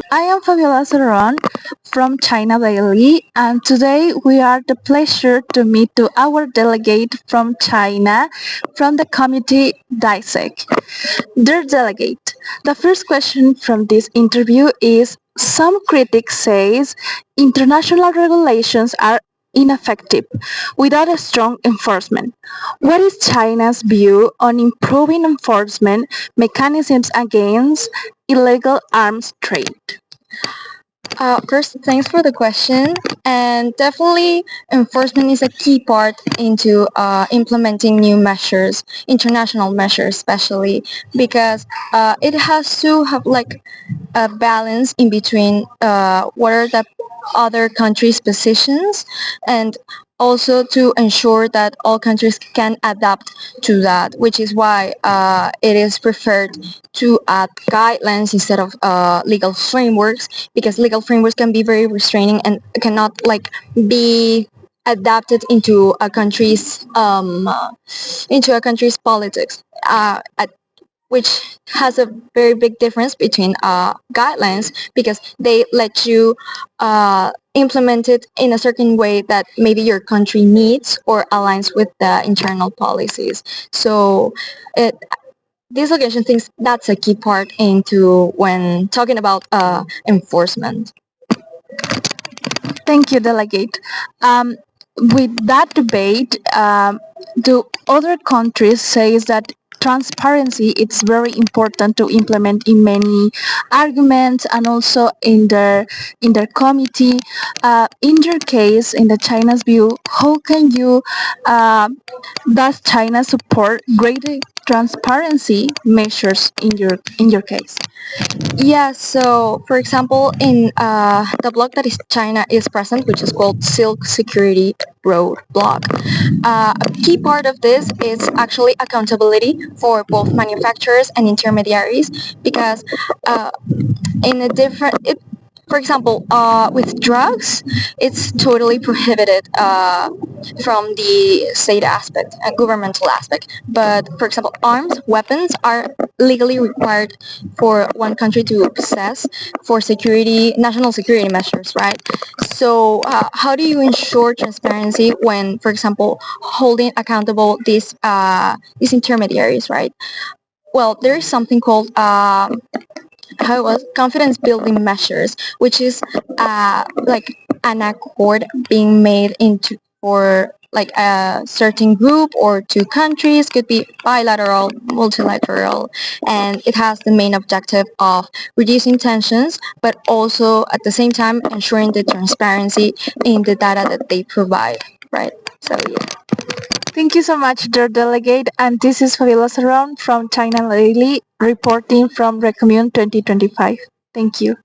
I am Fabiola Soron from China Daily, and today we are the pleasure to meet to our delegate from China from the committee DISEC. Dear delegate, the first question from this interview is some critics says international regulations are ineffective without a strong enforcement. What is China's view on improving enforcement mechanisms against illegal arms trade? First, thanks for the question. And definitely, enforcement is a key part into implementing new measures, international measures, especially because it has to have like a balance in between what are the other countries' positions and also to ensure that all countries can adapt to that, which is why it is preferred to add guidelines instead of legal frameworks, because legal frameworks can be very restraining and cannot like be adapted into a country's politics. Which has a very big difference between guidelines because they let you implement it in a certain way that maybe your country needs or aligns with the internal policies. So this location thinks that's a key part into when talking about enforcement. Thank you, delegate. With that debate, do other countries say that transparency is very important to implement in many arguments and also in their committee? In your case, in the China's view, how can you does China support greater transparency measures in your case? Yeah, so for example, in the block that is China is present, which is called Silk Security Road block, a key part of this is actually accountability for both manufacturers and intermediaries because in a different, for example, with drugs, it's totally prohibited from the state aspect and governmental aspect. But for example, arms, weapons are legally required for one country to possess for security, national security measures, right? So how do you ensure transparency when, for example, holding accountable these intermediaries, right? Well, there is something called how it was confidence building measures, which is like an accord being made into for like a certain group or two countries, could be bilateral, multilateral, and it has the main objective of reducing tensions, but also at the same time ensuring the transparency in the data that they provide, right? So yeah. Thank you so much, dear delegate. And this is Fabiola Saron from China Daily reporting from RecoMUN 2025. Thank you.